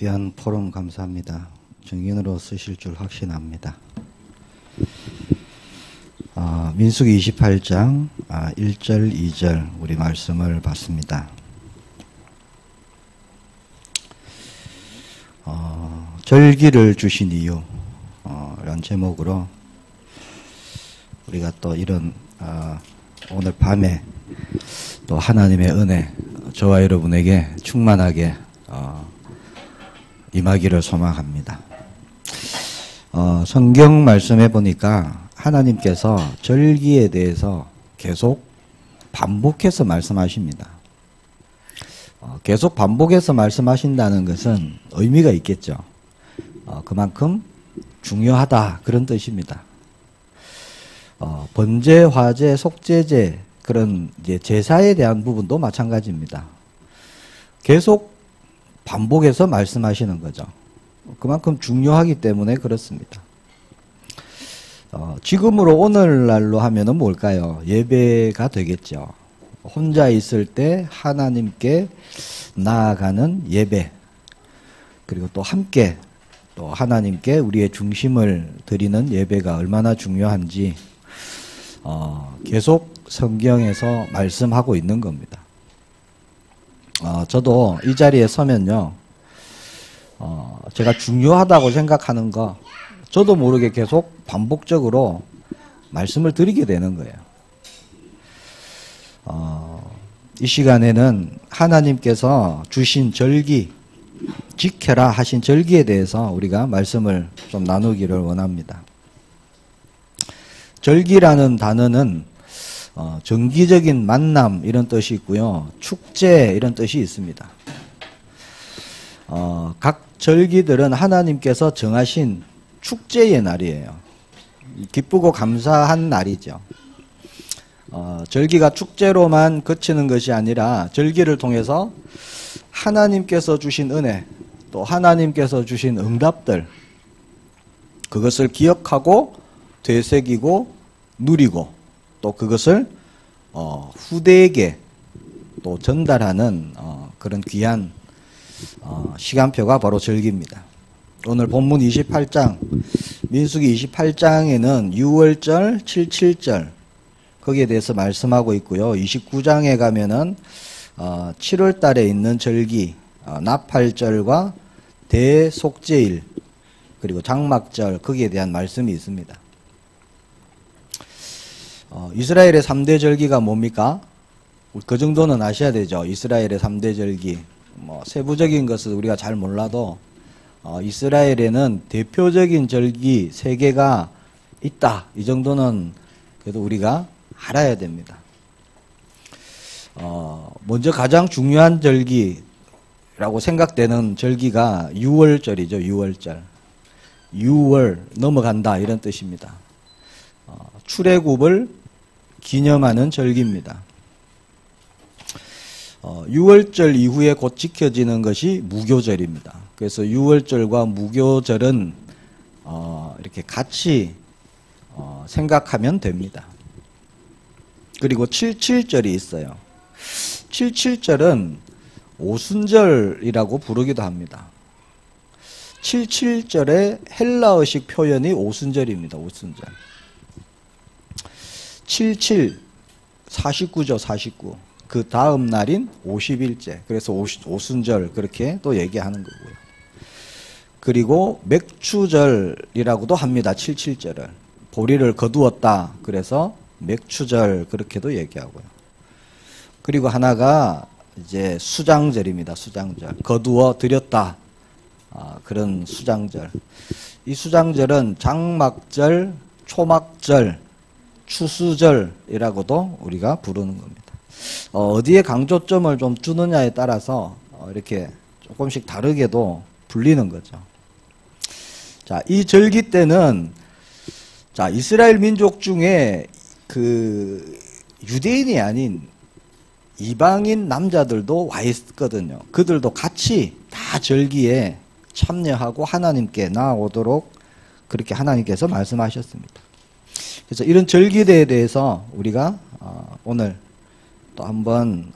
귀한 포럼 감사합니다. 증인으로 쓰실 줄 확신합니다. 민수기 28장 1절 2절 우리 말씀을 봤습니다. 절기를 주신 이유 이런 제목으로 우리가 또 이런 오늘 밤에 또 하나님의 은혜 저와 여러분에게 충만하게 임하기를 소망합니다. 성경 말씀해 보니까 하나님께서 절기에 대해서 계속 반복해서 말씀하십니다. 계속 반복해서 말씀하신다는 것은 의미가 있겠죠. 그만큼 중요하다 그런 뜻입니다. 번제, 화제, 속죄제 그런 이제 제사에 대한 부분도 마찬가지입니다. 계속 반복해서 말씀하시는 거죠. 그만큼 중요하기 때문에 그렇습니다. 지금으로 오늘날로 하면은 뭘까요? 예배가 되겠죠. 혼자 있을 때 하나님께 나아가는 예배, 그리고 또 함께 또 하나님께 우리의 중심을 드리는 예배가 얼마나 중요한지 계속 성경에서 말씀하고 있는 겁니다. 저도 이 자리에 서면요, 제가 중요하다고 생각하는 거 저도 모르게 계속 반복적으로 말씀을 드리게 되는 거예요. 이 시간에는 하나님께서 주신 절기, 지켜라 하신 절기에 대해서 우리가 말씀을 좀 나누기를 원합니다. 절기라는 단어는 정기적인 만남 이런 뜻이 있고요. 축제 이런 뜻이 있습니다. 각 절기들은 하나님께서 정하신 축제의 날이에요. 기쁘고 감사한 날이죠. 절기가 축제로만 그치는 것이 아니라 절기를 통해서 하나님께서 주신 은혜, 또 하나님께서 주신 응답들, 그것을 기억하고 되새기고 누리고 또 그것을 후대에게 또 전달하는 그런 귀한 시간표가 바로 절기입니다. 오늘 본문 28장, 민수기 28장에는 6월절, 77절 거기에 대해서 말씀하고 있고요. 29장에 가면은 7월 달에 있는 절기, 나팔절과 대속죄일, 그리고 장막절 거기에 대한 말씀이 있습니다. 이스라엘의 3대 절기가 뭡니까? 그 정도는 아셔야 되죠. 이스라엘의 3대 절기. 세부적인 것을 우리가 잘 몰라도 이스라엘에는 대표적인 절기 3개가 있다. 이 정도는 그래도 우리가 알아야 됩니다. 먼저 가장 중요한 절기라고 생각되는 절기가 6월절이죠. 6월절. 6월 넘어간다 이런 뜻입니다. 출애굽을 기념하는 절기입니다. 6월절 이후에 곧 지켜지는 것이 무교절입니다. 그래서 6월절과 무교절은 이렇게 같이 생각하면 됩니다. 그리고 77절이 있어요. 77절은 오순절이라고 부르기도 합니다. 77절의 헬라어식 표현이 오순절입니다. 오순절. 77, 49죠. 49. 그 다음 날인 50일째. 그래서 오순절 그렇게 또 얘기하는 거고요. 그리고 맥추절이라고도 합니다. 77절을. 보리를 거두었다. 그래서 맥추절 그렇게도 얘기하고요. 그리고 하나가 이제 수장절입니다. 수장절. 거두어 드렸다. 그런 수장절. 이 수장절은 장막절, 초막절, 추수절이라고도 우리가 부르는 겁니다. 어디에 강조점을 좀 주느냐에 따라서 이렇게 조금씩 다르게도 불리는 거죠. 자, 이 절기 때는 이스라엘 민족 중에 그 유대인이 아닌 이방인 남자들도 와 있거든요. 그들도 같이 다 절기에 참여하고 하나님께 나아오도록 그렇게 하나님께서 말씀하셨습니다. 그래서 이런 절기대에 대해서 우리가 오늘 또 한번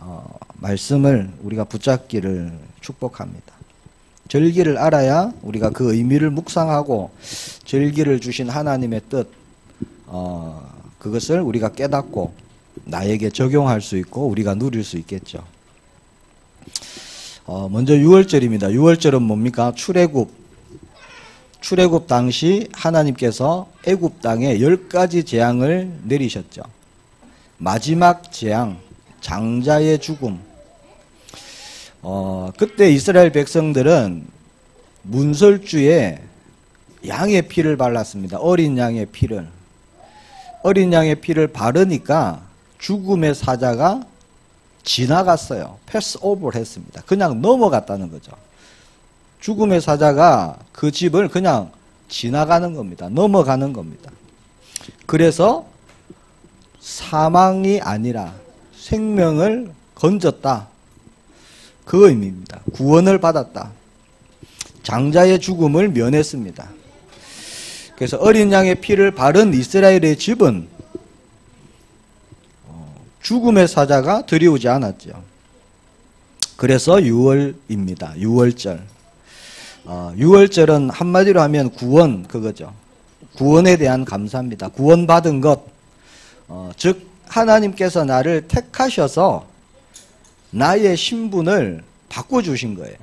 말씀을 우리가 붙잡기를 축복합니다. 절기를 알아야 우리가 그 의미를 묵상하고 절기를 주신 하나님의 뜻, 그것을 우리가 깨닫고 나에게 적용할 수 있고 우리가 누릴 수 있겠죠. 먼저 유월절입니다. 유월절은 뭡니까? 출애굽 당시 하나님께서 애굽 땅에 10가지 재앙을 내리셨죠. 마지막 재앙, 장자의 죽음. 그때 이스라엘 백성들은 문설주에 양의 피를 발랐습니다. 어린 양의 피를. 어린 양의 피를 바르니까 죽음의 사자가 지나갔어요. 패스 오버를 했습니다. 그냥 넘어갔다는 거죠. 죽음의 사자가 그 집을 그냥 지나가는 겁니다. 넘어가는 겁니다. 그래서 사망이 아니라 생명을 건졌다. 그 의미입니다. 구원을 받았다. 장자의 죽음을 면했습니다. 그래서 어린 양의 피를 바른 이스라엘의 집은 죽음의 사자가 들이오지 않았죠. 그래서 유월입니다. 유월절. 유월절은 한마디로 하면 구원, 그거죠. 구원에 대한 감사입니다. 구원받은 것. 즉 하나님께서 나를 택하셔서 나의 신분을 바꿔주신 거예요.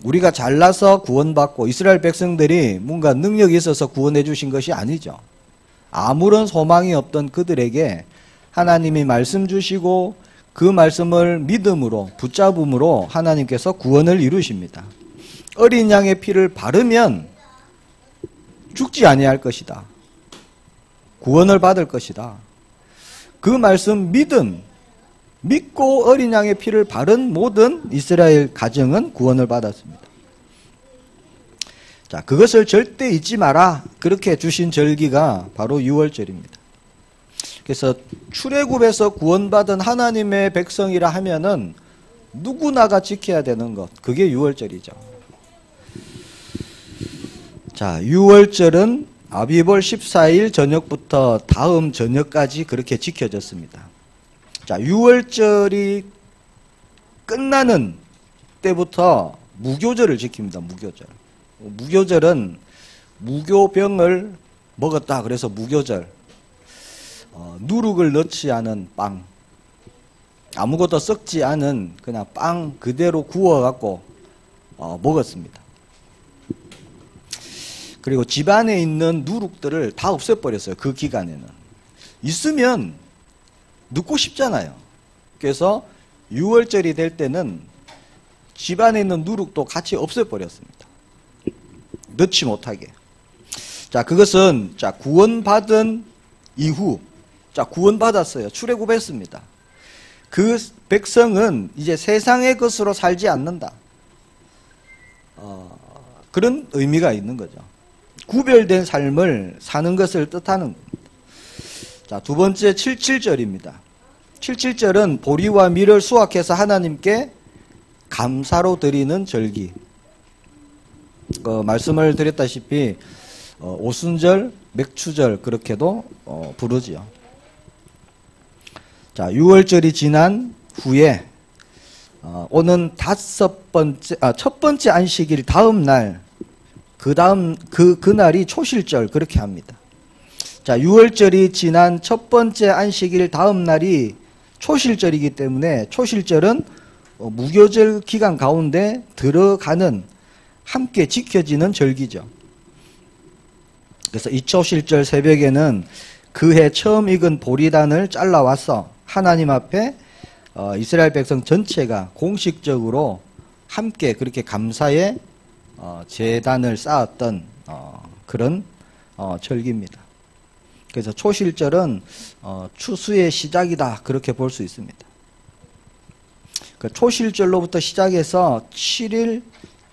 우리가 잘나서 구원받고 이스라엘 백성들이 뭔가 능력이 있어서 구원해 주신 것이 아니죠. 아무런 소망이 없던 그들에게 하나님이 말씀 주시고 그 말씀을 믿음으로 붙잡음으로 하나님께서 구원을 이루십니다. 어린 양의 피를 바르면 죽지 아니할 것이다. 구원을 받을 것이다. 그 말씀 믿고 어린 양의 피를 바른 모든 이스라엘 가정은 구원을 받았습니다. 자, 그것을 절대 잊지 마라. 그렇게 주신 절기가 바로 유월절입니다. 그래서 출애굽에서 구원받은 하나님의 백성이라 하면은 누구나가 지켜야 되는 것, 그게 유월절이죠. 자, 유월절은 아비벌 14일 저녁부터 다음 저녁까지 그렇게 지켜졌습니다. 자, 유월절이 끝나는 때부터 무교절을 지킵니다. 무교절. 무교절은 무교병을 먹었다. 그래서 무교절. 누룩을 넣지 않은 빵. 아무것도 썩지 않은 그냥 빵 그대로 구워갖고 먹었습니다. 그리고 집안에 있는 누룩들을 다 없애버렸어요. 그 기간에는. 있으면 눕고 싶잖아요. 그래서 6월절이 될 때는 집안에 있는 누룩도 같이 없애버렸습니다. 넣지 못하게. 자, 그것은 자 구원받은 이후 자 구원받았어요. 출애굽했습니다. 그 백성은 이제 세상의 것으로 살지 않는다. 그런 의미가 있는 거죠. 구별된 삶을 사는 것을 뜻하는 겁니다. 자, 두 번째 77절입니다. 77절은 보리와 밀을 수확해서 하나님께 감사로 드리는 절기. 말씀을 드렸다시피 오순절, 맥추절 그렇게도 부르지요. 자, 6월절이 지난 후에 오는 첫 번째 안식일 다음 날, 그날이 초실절 그렇게 합니다. 자, 6월절이 지난 첫 번째 안식일 다음 날이 초실절이기 때문에 초실절은 무교절 기간 가운데 들어가는 함께 지켜지는 절기죠. 그래서 이 초실절 새벽에는 그해 처음 익은 보리단을 잘라와서 하나님 앞에 이스라엘 백성 전체가 공식적으로 함께 그렇게 감사의 제단을 쌓았던 그런 절기입니다. 그래서 초실절은 추수의 시작이다 그렇게 볼 수 있습니다. 그 초실절로부터 시작해서 7일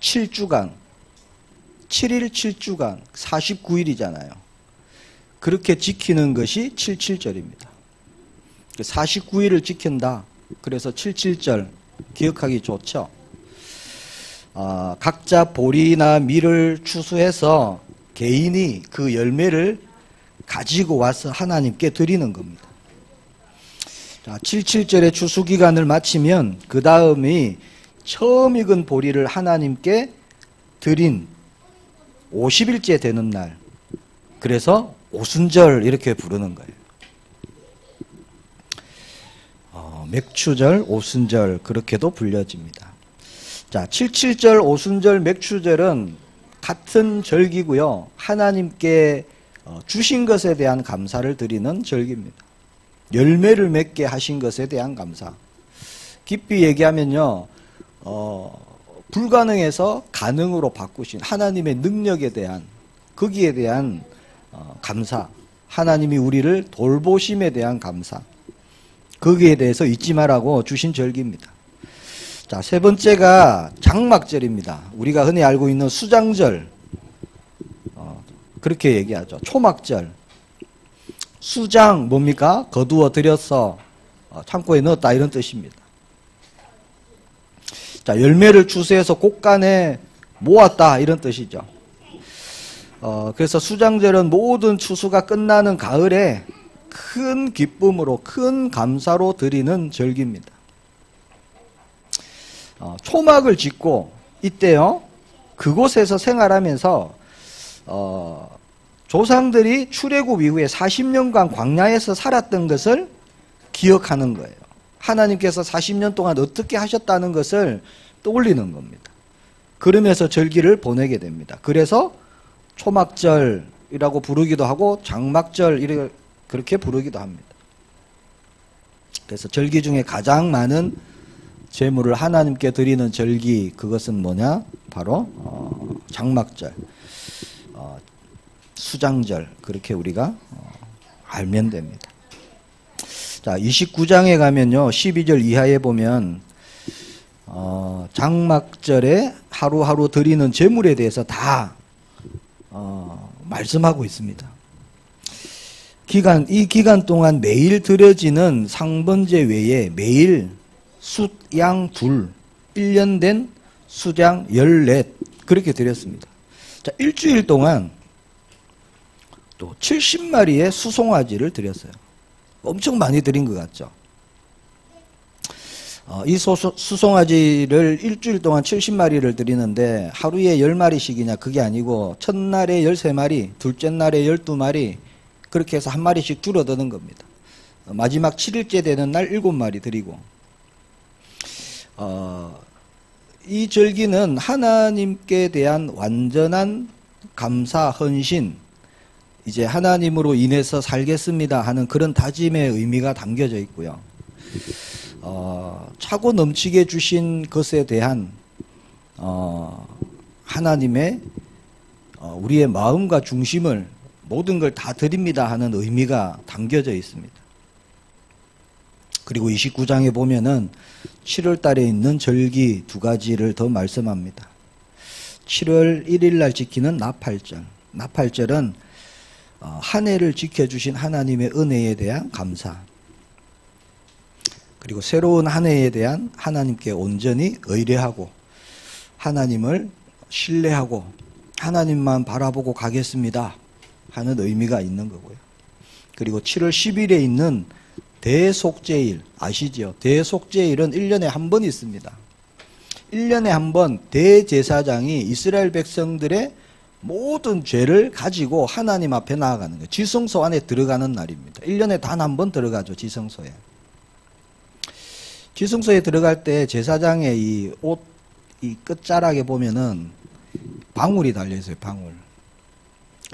7주간 49일이잖아요. 그렇게 지키는 것이 77절입니다. 49일을 지킨다. 그래서 77절 기억하기 좋죠. 각자 보리나 밀을 추수해서 개인이 그 열매를 가지고 와서 하나님께 드리는 겁니다. 자, 77절의 추수기간을 마치면 그 다음이 처음 익은 보리를 하나님께 드린 50일째 되는 날, 그래서 오순절 이렇게 부르는 거예요. 맥추절, 오순절 그렇게도 불려집니다. 자, 77절, 오순절, 맥추절은 같은 절기고요. 하나님께 주신 것에 대한 감사를 드리는 절기입니다. 열매를 맺게 하신 것에 대한 감사. 깊이 얘기하면요, 불가능해서 가능으로 바꾸신 하나님의 능력에 대한, 거기에 대한 감사. 하나님이 우리를 돌보심에 대한 감사. 거기에 대해서 잊지 말라고 주신 절기입니다. 자, 세 번째가 장막절입니다. 우리가 흔히 알고 있는 수장절, 그렇게 얘기하죠. 초막절. 수장 뭡니까? 거두어 들여서 창고에 넣었다 이런 뜻입니다. 자, 열매를 추수해서 곳간에 모았다 이런 뜻이죠. 그래서 수장절은 모든 추수가 끝나는 가을에 큰 기쁨으로, 큰 감사로 드리는 절기입니다. 초막을 짓고 이때요, 그곳에서 생활하면서 조상들이 출애굽 이후에 40년간 광야에서 살았던 것을 기억하는 거예요. 하나님께서 40년 동안 어떻게 하셨다는 것을 떠올리는 겁니다. 그러면서 절기를 보내게 됩니다. 그래서 초막절이라고 부르기도 하고 장막절 그렇게 부르기도 합니다. 그래서 절기 중에 가장 많은 제물을 하나님께 드리는 절기, 그것은 뭐냐? 바로 장막절, 수장절, 그렇게 우리가 알면 됩니다. 자, 29장에 가면요, 12절 이하에 보면 장막절에 하루하루 드리는 제물에 대해서 다 말씀하고 있습니다. 이 기간 동안 매일 드려지는 상번제 외에 매일 숫, 양 둘, 1년 된 수장 14, 그렇게 드렸습니다. 자, 일주일 동안 또 70마리의 수송아지를 드렸어요. 엄청 많이 드린 것 같죠? 이 수송아지를 일주일 동안 70마리를 드리는데 하루에 10마리씩이냐, 그게 아니고 첫날에 13마리, 둘째 날에 12마리, 그렇게 해서 한 마리씩 줄어드는 겁니다. 마지막 7일째 되는 날 7마리 드리고, 이 절기는 하나님께 대한 완전한 감사, 헌신, 이제 하나님으로 인해서 살겠습니다 하는 그런 다짐의 의미가 담겨져 있고요. 차고 넘치게 주신 것에 대한 하나님의 우리의 마음과 중심을, 모든 걸 다 드립니다 하는 의미가 담겨져 있습니다. 그리고 29장에 보면은 7월 달에 있는 절기 두 가지를 더 말씀합니다. 7월 1일 날 지키는 나팔절. 나팔절은 한 해를 지켜주신 하나님의 은혜에 대한 감사, 그리고 새로운 한 해에 대한 하나님께 온전히 의뢰하고 하나님을 신뢰하고 하나님만 바라보고 가겠습니다 하는 의미가 있는 거고요. 그리고 7월 10일에 있는 대속죄일 아시죠? 대속죄일은 1년에 한 번 있습니다. 1년에 한 번 대제사장이 이스라엘 백성들의 모든 죄를 가지고 하나님 앞에 나아가는 거예요. 지성소 안에 들어가는 날입니다. 1년에 단 한 번 들어가죠, 지성소에. 지성소에 들어갈 때 제사장의 이 옷, 이 끝자락에 보면은 방울이 달려있어요, 방울.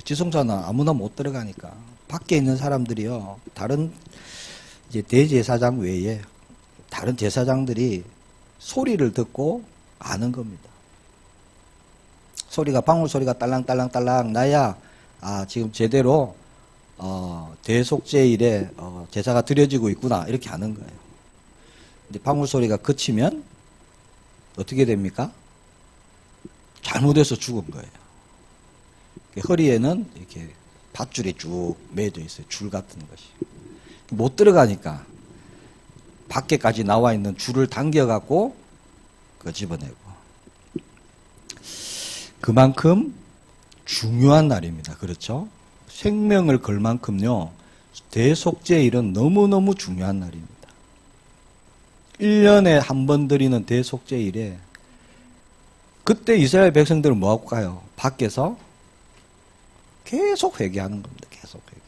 지성소는 아무나 못 들어가니까. 밖에 있는 사람들이요, 다른 이제 대제사장 외에 다른 제사장들이 소리를 듣고 아는 겁니다. 소리가, 방울 소리가 딸랑딸랑딸랑 나야, 지금 제대로 대속죄일에 제사가 드려지고 있구나, 이렇게 아는 거예요. 근데 방울 소리가 그치면 어떻게 됩니까? 잘못해서 죽은 거예요. 허리에는 이렇게 밧줄이 쭉 매여져 있어요. 줄 같은 것이. 못 들어가니까 밖에까지 나와 있는 줄을 당겨갖고 집어내고. 그만큼 중요한 날입니다. 그렇죠? 생명을 걸 만큼요, 대속죄일은 너무너무 중요한 날입니다. 1년에 한 번 드리는 대속죄일에 그때 이스라엘 백성들은 뭐하고 가요? 밖에서 계속 회개하는 겁니다. 계속 회개.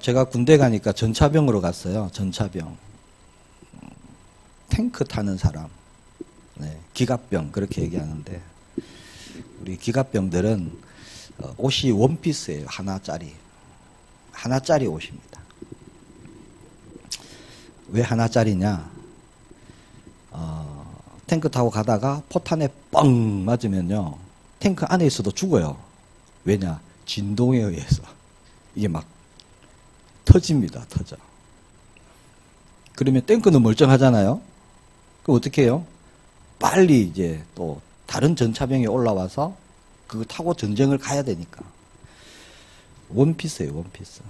제가 군대 가니까 전차병으로 갔어요. 전차병. 탱크 타는 사람. 네, 기갑병 그렇게 얘기하는데 우리 기갑병들은 옷이 원피스예요. 하나짜리. 하나짜리 옷입니다. 왜 하나짜리냐? 탱크 타고 가다가 포탄에 뻥 맞으면요. 탱크 안에 있어도 죽어요. 왜냐? 진동에 의해서. 이게 막 터집니다. 터져. 그러면 탱크는 멀쩡하잖아요. 그럼 어떻게 해요? 빨리 이제 또 다른 전차병이 올라와서 그거 타고 전쟁을 가야 되니까. 원피스예요. 원피스.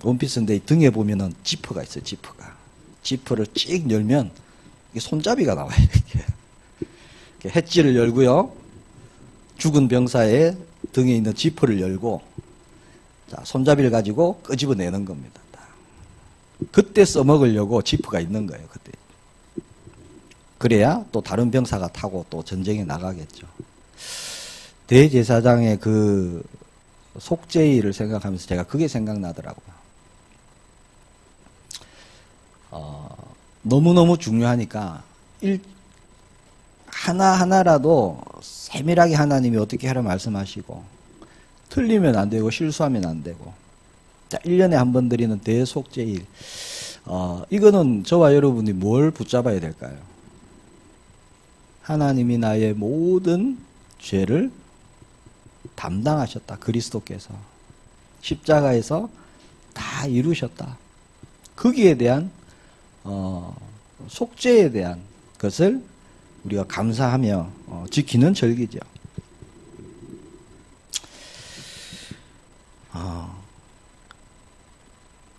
원피스인데 등에 보면은 지퍼가 있어요. 지퍼가. 지퍼를 찍 열면 이게 손잡이가 나와요. 이렇게 해지를 열고요. 죽은 병사의 등에 있는 지퍼를 열고 자, 손잡이를 가지고 끄집어내는 겁니다. 그때 써먹으려고 지퍼가 있는 거예요. 그때. 그래야 또 다른 병사가 타고 또 전쟁에 나가겠죠. 대제사장의 그 속죄일을 생각하면서 제가 그게 생각나더라고요. 너무너무 중요하니까 하나하나라도 세밀하게 하나님이 어떻게 하라 말씀하시고 틀리면 안 되고 실수하면 안 되고 자, 1년에 한 번 드리는 대속죄일 이거는 저와 여러분이 뭘 붙잡아야 될까요? 하나님이 나의 모든 죄를 담당하셨다. 그리스도께서 십자가에서 다 이루셨다. 거기에 대한 속죄에 대한 것을 우리가 감사하며 지키는 절기죠.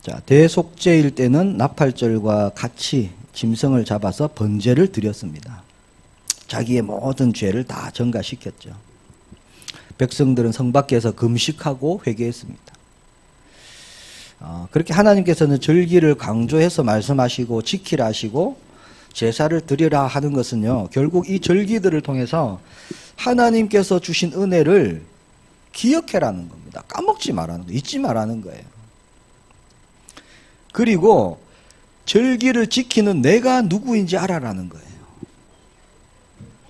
자, 대속죄일 때는 나팔절과 같이 짐승을 잡아서 번제를 드렸습니다. 자기의 모든 죄를 다 전가시켰죠. 백성들은 성 밖에서 금식하고 회개했습니다. 그렇게 하나님께서는 절기를 강조해서 말씀하시고 지키라 하시고 제사를 드리라 하는 것은요. 결국 이 절기들을 통해서 하나님께서 주신 은혜를 기억해라는 겁니다. 까먹지 말라는 거예요. 잊지 말라는 거예요. 그리고 절기를 지키는 내가 누구인지 알아라는 거예요.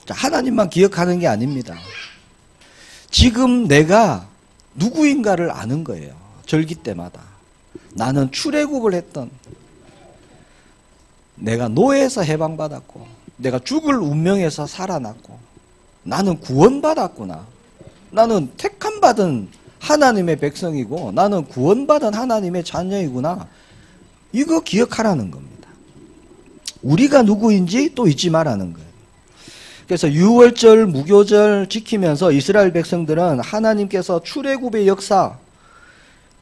자, 하나님만 기억하는 게 아닙니다. 지금 내가 누구인가를 아는 거예요. 절기 때마다. 나는 출애굽을 했던 내가 노예에서 해방받았고 내가 죽을 운명에서 살아났고 나는 구원받았구나. 나는 택함받은 하나님의 백성이고 나는 구원받은 하나님의 자녀이구나. 이거 기억하라는 겁니다. 우리가 누구인지 또 잊지 말라는 거예요. 그래서 유월절, 무교절 지키면서 이스라엘 백성들은 하나님께서 출애굽의 역사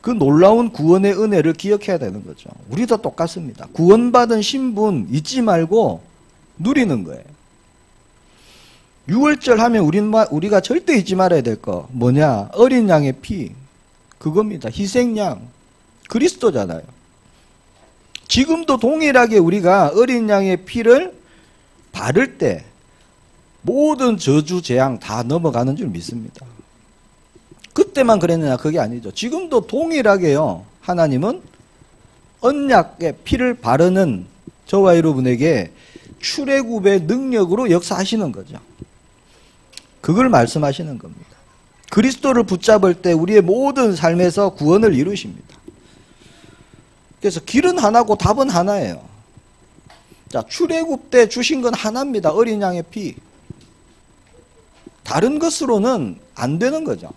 그 놀라운 구원의 은혜를 기억해야 되는 거죠. 우리도 똑같습니다. 구원받은 신분 잊지 말고 누리는 거예요. 유월절 하면 우리가 절대 잊지 말아야 될 거 뭐냐? 어린 양의 피 그겁니다. 희생양 그리스도잖아요. 지금도 동일하게 우리가 어린 양의 피를 바를 때 모든 저주 재앙 다 넘어가는 줄 믿습니다. 그때만 그랬느냐? 그게 아니죠. 지금도 동일하게요. 하나님은 언약의 피를 바르는 저와 여러분에게 출애굽의 능력으로 역사하시는 거죠. 그걸 말씀하시는 겁니다. 그리스도를 붙잡을 때 우리의 모든 삶에서 구원을 이루십니다. 그래서 길은 하나고 답은 하나예요. 자, 출애굽 때 주신 건 하나입니다. 어린 양의 피. 다른 것으로는 안 되는 거죠.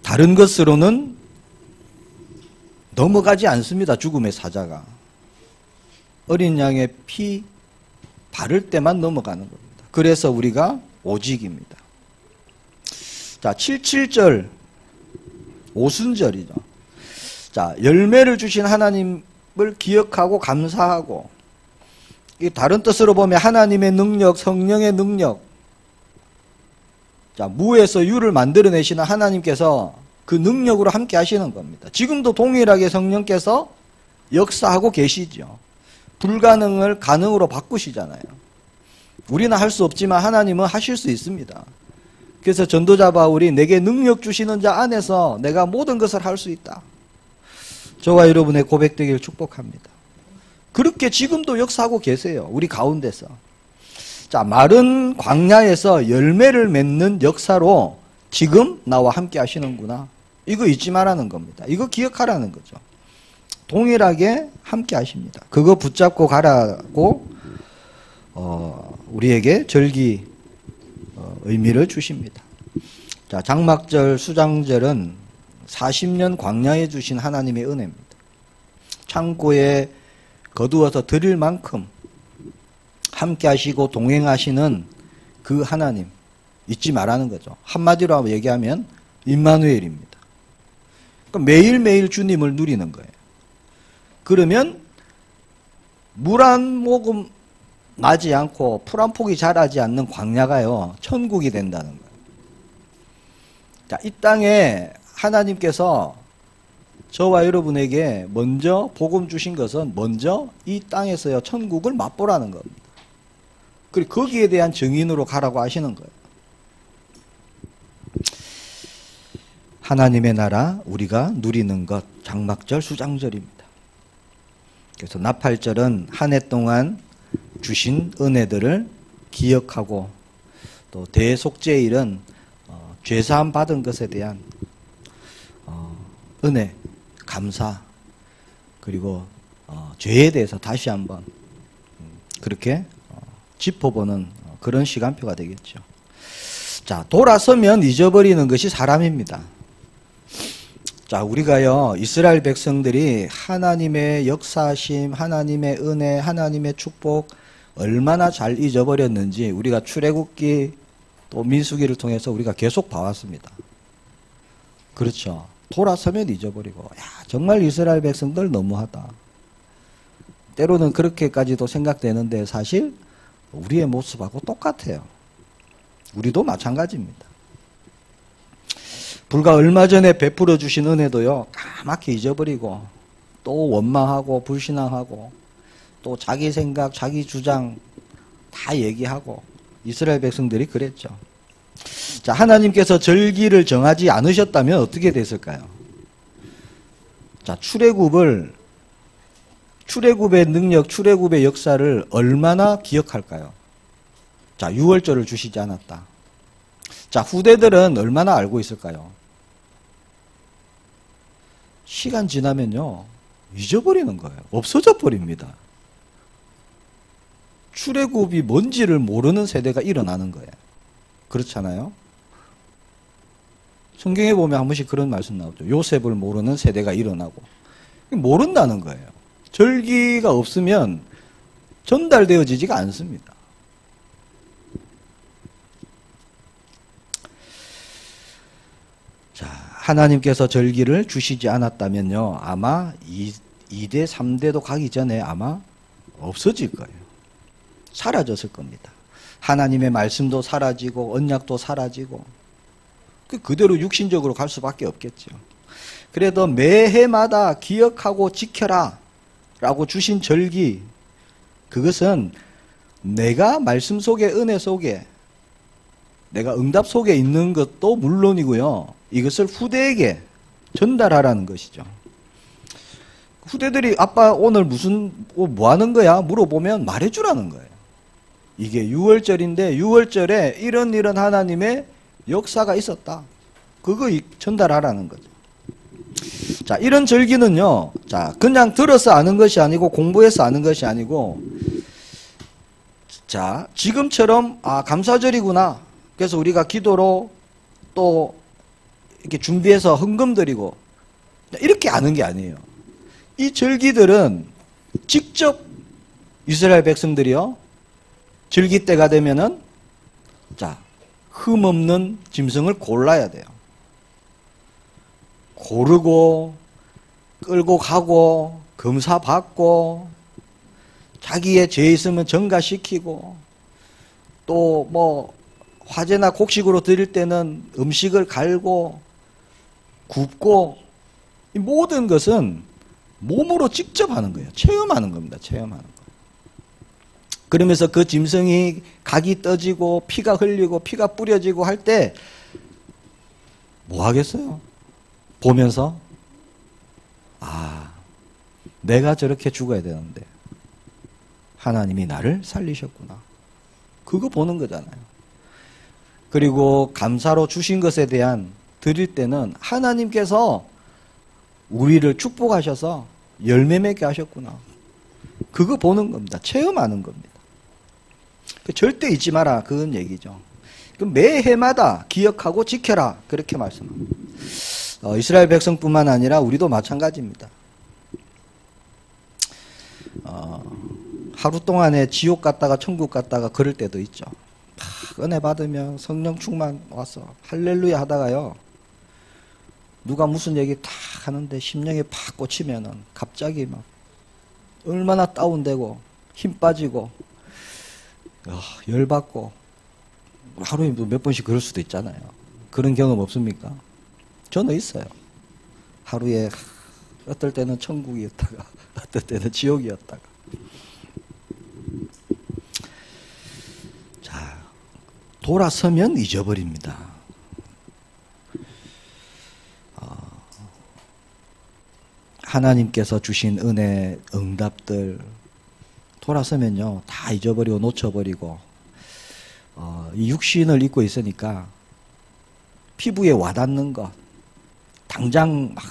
다른 것으로는 넘어가지 않습니다. 죽음의 사자가. 어린 양의 피 바를 때만 넘어가는 겁니다. 그래서 우리가 오직입니다. 자, 77절 오순절이죠. 자, 열매를 주신 하나님을 기억하고 감사하고 이 다른 뜻으로 보면 하나님의 능력, 성령의 능력. 자, 무에서 유를 만들어내시는 하나님께서 그 능력으로 함께 하시는 겁니다. 지금도 동일하게 성령께서 역사하고 계시죠. 불가능을 가능으로 바꾸시잖아요. 우리는 할 수 없지만 하나님은 하실 수 있습니다. 그래서 전도자 바울이 내게 능력 주시는 자 안에서 내가 모든 것을 할 수 있다. 저와 여러분의 고백되기를 축복합니다. 그렇게 지금도 역사하고 계세요. 우리 가운데서. 자, 마른 광야에서 열매를 맺는 역사로 지금 나와 함께 하시는구나. 이거 잊지 말라는 겁니다. 이거 기억하라는 거죠. 동일하게 함께 하십니다. 그거 붙잡고 가라고 우리에게 절기 의미를 주십니다. 자, 장막절, 수장절은 40년 광야에 주신 하나님의 은혜입니다. 창고에 거두어서 드릴 만큼 함께 하시고 동행하시는 그 하나님 잊지 말라는 거죠. 한마디로 얘기하면 임마누엘입니다. 그러니까 매일매일 주님을 누리는 거예요. 그러면 물 한 모금 나지 않고 풀 한 폭이 자라지 않는 광야가요 천국이 된다는 거예요. 자, 이 땅에 하나님께서 저와 여러분에게 먼저 복음 주신 것은 먼저 이 땅에서요 천국을 맛보라는 겁니다. 그리고 거기에 대한 증인으로 가라고 하시는 거예요. 하나님의 나라 우리가 누리는 것 장막절 수장절입니다. 그래서 나팔절은 한 해 동안 주신 은혜들을 기억하고 또 대속죄일은 죄사함 받은 것에 대한 은혜, 감사 그리고 죄에 대해서 다시 한번 그렇게 짚어보는 그런 시간표가 되겠죠. 자, 돌아서면 잊어버리는 것이 사람입니다. 자, 우리가요 이스라엘 백성들이 하나님의 역사하심, 하나님의 은혜, 하나님의 축복 얼마나 잘 잊어버렸는지 우리가 출애굽기 또 민수기를 통해서 우리가 계속 봐왔습니다. 그렇죠. 돌아서면 잊어버리고 야 정말 이스라엘 백성들 너무하다. 때로는 그렇게까지도 생각되는데 사실 우리의 모습하고 똑같아요. 우리도 마찬가지입니다. 불과 얼마 전에 베풀어 주신 은혜도요 까맣게 잊어버리고 또 원망하고 불신앙하고 또 자기 생각, 자기 주장 다 얘기하고 이스라엘 백성들이 그랬죠. 자, 하나님께서 절기를 정하지 않으셨다면 어떻게 됐을까요? 자, 출애굽의 능력, 출애굽의 역사를 얼마나 기억할까요? 자, 유월절을 주시지 않았다. 자, 후대들은 얼마나 알고 있을까요? 시간 지나면요 잊어버리는 거예요. 없어져 버립니다. 출애굽이 뭔지를 모르는 세대가 일어나는 거예요. 그렇잖아요? 성경에 보면 한 번씩 그런 말씀 나오죠. 요셉을 모르는 세대가 일어나고. 모른다는 거예요. 절기가 없으면 전달되어지지가 않습니다. 자, 하나님께서 절기를 주시지 않았다면요 아마 2대, 3대도 가기 전에 아마 없어질 거예요. 사라졌을 겁니다. 하나님의 말씀도 사라지고 언약도 사라지고 그대로 육신적으로 갈 수밖에 없겠죠. 그래도 매해마다 기억하고 지켜라 라고 주신 절기 그것은 내가 말씀 속에 은혜 속에 내가 응답 속에 있는 것도 물론이고요. 이것을 후대에게 전달하라는 것이죠. 후대들이 아빠 오늘 뭐 하는 거야? 물어보면 말해주라는 거예요. 이게 6월절인데 6월절에 이런 하나님의 역사가 있었다. 그거 전달하라는 거죠. 자, 이런 절기는요. 자, 그냥 들어서 아는 것이 아니고 공부해서 아는 것이 아니고 자, 지금처럼 감사절이구나. 그래서 우리가 기도로 또 이렇게 준비해서 헌금 드리고 이렇게 아는 게 아니에요. 이 절기들은 직접 이스라엘 백성들이요. 절기 때가 되면은 자, 흠없는 짐승을 골라야 돼요. 고르고 끌고 가고 검사받고 자기의 죄 있으면 전가시키고 또 뭐 화제나 곡식으로 드릴 때는 음식을 갈고 굽고, 이 모든 것은 몸으로 직접 하는 거예요. 체험하는 겁니다. 체험하는 거. 그러면서 그 짐승이 각이 떠지고 피가 흘리고 피가 뿌려지고 할 때 뭐 하겠어요? 보면서 아, 내가 저렇게 죽어야 되는데 하나님이 나를 살리셨구나. 그거 보는 거잖아요. 그리고 감사로 주신 것에 대한 드릴 때는 하나님께서 우리를 축복하셔서 열매 맺게 하셨구나. 그거 보는 겁니다. 체험하는 겁니다. 절대 잊지 마라. 그건 얘기죠. 매 해마다 기억하고 지켜라. 그렇게 말씀합니다. 이스라엘 백성뿐만 아니라 우리도 마찬가지입니다. 하루 동안에 지옥 갔다가 천국 갔다가 그럴 때도 있죠. 은혜 받으면 성령 충만 와서 할렐루야 하다가요. 누가 무슨 얘기 탁 하는데 심령에 팍 꽂히면은 갑자기 막 얼마나 다운되고 힘 빠지고 열받고 하루에 몇 번씩 그럴 수도 있잖아요. 그런 경험 없습니까? 저는 있어요. 하루에 어떨 때는 천국이었다가 어떨 때는 지옥이었다가. 자, 돌아서면 잊어버립니다. 하나님께서 주신 은혜, 응답들 돌아서면요 다 잊어버리고 놓쳐버리고 이 육신을 입고 있으니까 피부에 와닿는 것, 당장 막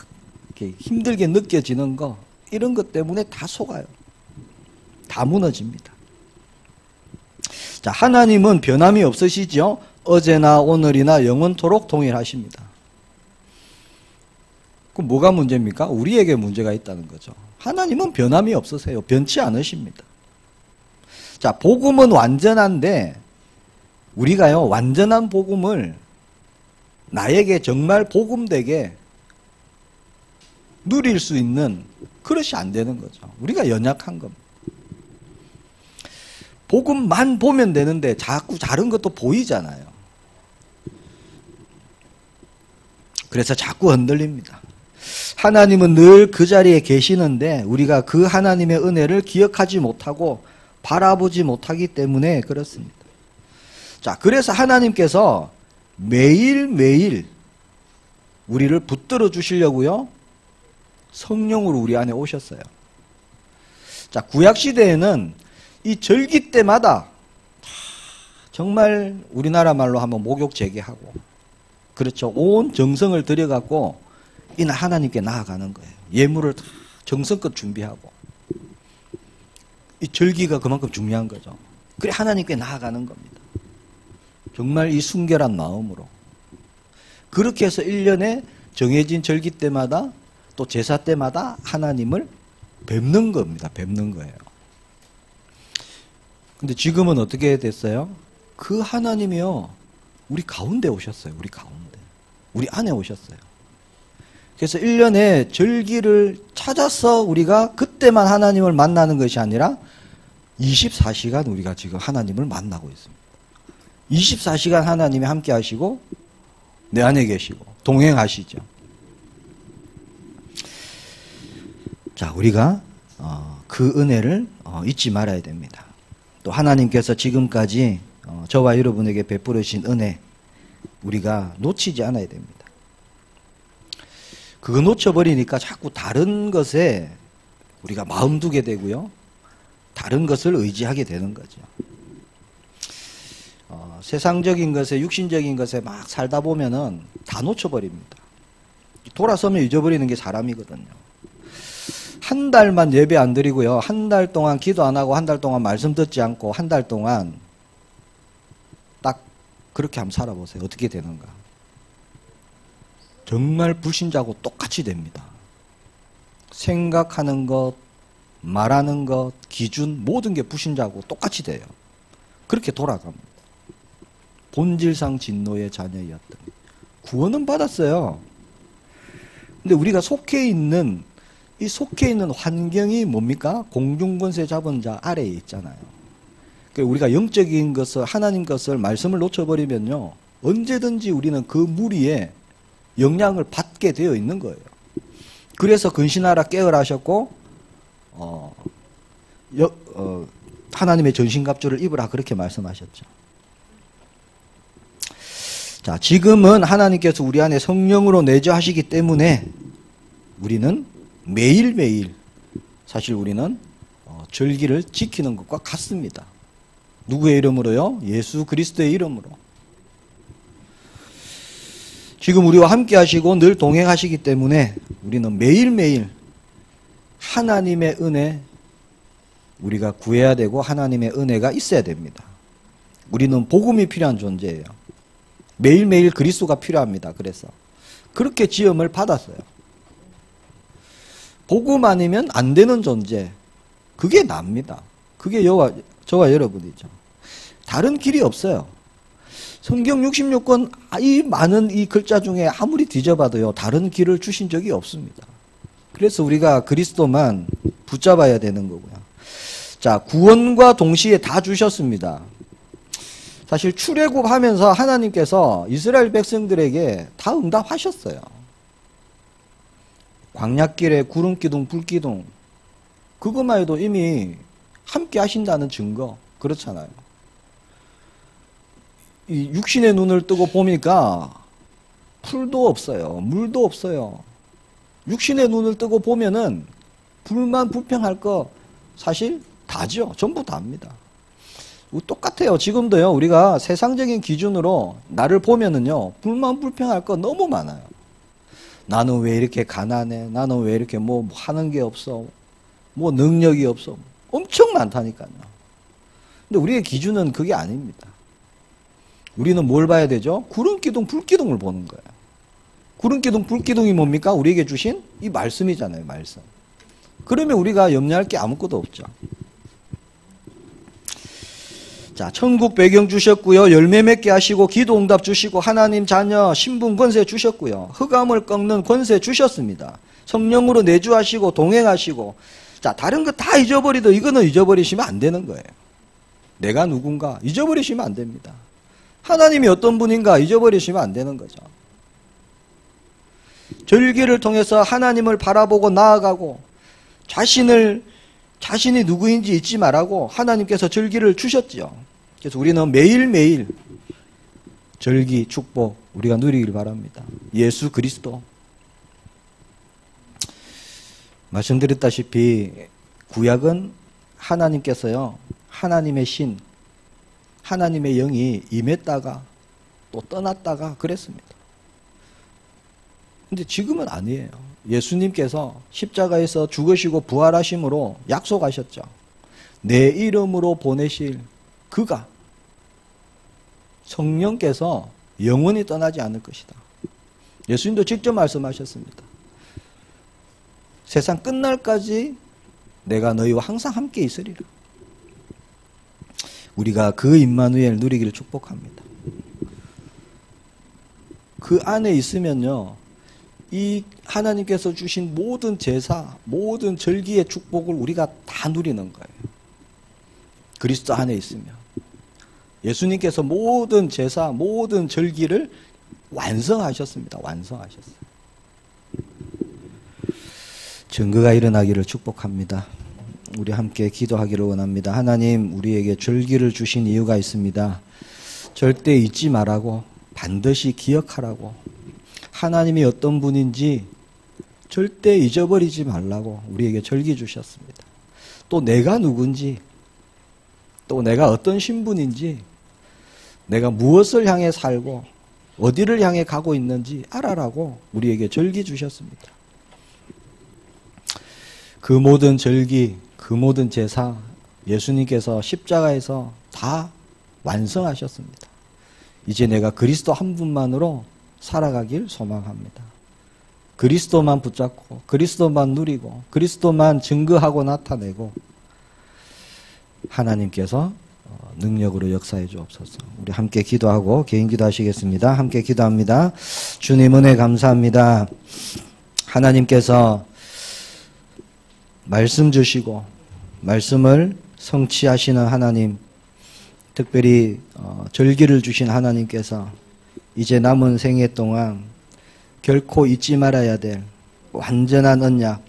이렇게 힘들게 느껴지는 것 이런 것 때문에 다 속아요. 다 무너집니다. 자, 하나님은 변함이 없으시죠? 어제나 오늘이나 영원토록 동일하십니다. 그럼 뭐가 문제입니까? 우리에게 문제가 있다는 거죠. 하나님은 변함이 없으세요. 변치 않으십니다. 자, 복음은 완전한데 우리가요 완전한 복음을 나에게 정말 복음되게 누릴 수 있는 그릇이 안 되는 거죠. 우리가 연약한 겁니다. 복음만 보면 되는데 자꾸 다른 것도 보이잖아요. 그래서 자꾸 흔들립니다. 하나님은 늘 그 자리에 계시는데 우리가 그 하나님의 은혜를 기억하지 못하고 바라보지 못하기 때문에 그렇습니다. 자, 그래서 하나님께서 매일매일 우리를 붙들어 주시려고요 성령으로 우리 안에 오셨어요. 자, 구약시대에는 이 절기 때마다 정말 우리나라 말로 하면 목욕 재개하고 그렇죠. 온 정성을 들여갖고 이날 하나님께 나아가는 거예요. 예물을 정성껏 준비하고 이 절기가 그만큼 중요한 거죠. 그래 하나님께 나아가는 겁니다. 정말 이 순결한 마음으로 그렇게 해서 1년에 정해진 절기 때마다 또 제사 때마다 하나님을 뵙는 겁니다. 뵙는 거예요. 근데 지금은 어떻게 됐어요? 그 하나님이요 우리 가운데 오셨어요. 우리 가운데. 우리 안에 오셨어요. 그래서 1년에 절기를 찾아서 우리가 그때만 하나님을 만나는 것이 아니라 24시간 우리가 지금 하나님을 만나고 있습니다. 24시간 하나님이 함께 하시고 내 안에 계시고 동행하시죠. 자, 우리가 그 은혜를 잊지 말아야 됩니다. 또 하나님께서 지금까지 저와 여러분에게 베풀으신 은혜 우리가 놓치지 않아야 됩니다. 그거 놓쳐버리니까 자꾸 다른 것에 우리가 마음 두게 되고요. 다른 것을 의지하게 되는 거죠. 세상적인 것에 육신적인 것에 막 살다 보면은 다 놓쳐버립니다. 돌아서면 잊어버리는 게 사람이거든요. 한 달만 예배 안 드리고요. 한 달 동안 기도 안 하고 한 달 동안 말씀 듣지 않고 한 달 동안 딱 그렇게 한번 살아보세요. 어떻게 되는가. 정말 불신자하고 똑같이 됩니다. 생각하는 것, 말하는 것, 기준 모든 게 불신자하고 똑같이 돼요. 그렇게 돌아갑니다. 본질상 진노의 자녀였던 구원은 받았어요. 근데 우리가 속해 있는 이 속해 있는 환경이 뭡니까? 공중권세 잡은 자 아래에 있잖아요. 그러니까 우리가 영적인 것을 하나님 것을 말씀을 놓쳐버리면요 언제든지 우리는 그 무리에 영향을 받게 되어 있는 거예요. 그래서 근신하라 깨어라 하셨고 하나님의 전신갑주를 입으라 그렇게 말씀하셨죠. 자, 지금은 하나님께서 우리 안에 성령으로 내주하시기 때문에 우리는 매일매일 사실 우리는 절기를 지키는 것과 같습니다. 누구의 이름으로요? 예수 그리스도의 이름으로. 지금 우리와 함께 하시고 늘 동행하시기 때문에 우리는 매일매일 하나님의 은혜, 우리가 구해야 되고 하나님의 은혜가 있어야 됩니다. 우리는 복음이 필요한 존재예요. 매일매일 그리스도가 필요합니다. 그래서 그렇게 지음을 받았어요. 복음 아니면 안 되는 존재, 그게 납니다. 그게 저와 여러분이죠. 다른 길이 없어요. 성경 66권 이 많은 이 글자 중에 아무리 뒤져봐도요, 다른 길을 주신 적이 없습니다. 그래서 우리가 그리스도만 붙잡아야 되는 거고요. 자, 구원과 동시에 다 주셨습니다. 사실 출애굽하면서 하나님께서 이스라엘 백성들에게 다 응답하셨어요. 광야길에 구름기둥, 불기둥, 그것만 해도 이미 함께 하신다는 증거, 그렇잖아요. 이 육신의 눈을 뜨고 보니까 풀도 없어요. 물도 없어요. 육신의 눈을 뜨고 보면은 불만 불평할 거 사실 다죠. 전부 다입니다. 똑같아요. 지금도요, 우리가 세상적인 기준으로 나를 보면은요, 불만 불평할 거 너무 많아요. 나는 왜 이렇게 가난해? 나는 왜 이렇게 뭐 하는 게 없어? 뭐 능력이 없어? 엄청 많다니까요. 근데 우리의 기준은 그게 아닙니다. 우리는 뭘 봐야 되죠? 구름기둥, 불기둥을 보는 거예요. 구름기둥, 불기둥이 뭡니까? 우리에게 주신 이 말씀이잖아요, 말씀. 그러면 우리가 염려할 게 아무것도 없죠. 자, 천국 배경 주셨고요. 열매 맺게 하시고 기도 응답 주시고 하나님 자녀 신분 권세 주셨고요. 흑암을 꺾는 권세 주셨습니다. 성령으로 내주하시고 동행하시고. 자, 다른 거 다 잊어버리도 이거는 잊어버리시면 안 되는 거예요. 내가 누군가 잊어버리시면 안 됩니다. 하나님이 어떤 분인가 잊어버리시면 안 되는 거죠. 절기를 통해서 하나님을 바라보고 나아가고 자신이 누구인지 잊지 말라고 하나님께서 절기를 주셨죠. 그래서 우리는 매일매일 절기, 축복 우리가 누리길 바랍니다. 예수 그리스도. 말씀드렸다시피 구약은 하나님께서요, 하나님의 신, 하나님의 영이 임했다가 또 떠났다가 그랬습니다. 근데 지금은 아니에요. 예수님께서 십자가에서 죽으시고 부활하심으로 약속하셨죠. 내 이름으로 보내실 그가, 성령께서 영원히 떠나지 않을 것이다. 예수님도 직접 말씀하셨습니다. 세상 끝날까지 내가 너희와 항상 함께 있으리라. 우리가 그 임마누엘 누리기를 축복합니다. 그 안에 있으면요, 이 하나님께서 주신 모든 제사, 모든 절기의 축복을 우리가 다 누리는 거예요. 그리스도 안에 있으면. 예수님께서 모든 제사, 모든 절기를 완성하셨습니다. 완성하셨어요. 증거가 일어나기를 축복합니다. 우리 함께 기도하기를 원합니다. 하나님, 우리에게 절기를 주신 이유가 있습니다. 절대 잊지 말라고, 반드시 기억하라고, 하나님이 어떤 분인지 절대 잊어버리지 말라고 우리에게 절기 주셨습니다. 또 내가 누군지, 또 내가 어떤 신분인지, 내가 무엇을 향해 살고 어디를 향해 가고 있는지 알아라고 우리에게 절기 주셨습니다. 그 모든 절기, 그 모든 제사 예수님께서 십자가에서 다 완성하셨습니다. 이제 내가 그리스도 한 분만으로 살아가길 소망합니다. 그리스도만 붙잡고 그리스도만 누리고 그리스도만 증거하고 나타내고 하나님께서 능력으로 역사해 주옵소서. 우리 함께 기도하고 개인 기도하시겠습니다. 함께 기도합니다. 주님 은혜 감사합니다. 하나님께서 말씀 주시고 말씀을 성취하시는 하나님, 특별히 절기를 주신 하나님께서 이제 남은 생애 동안 결코 잊지 말아야 될 완전한 언약,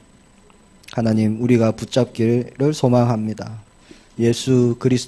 하나님 우리가 붙잡기를 소망합니다. 예수 그리스도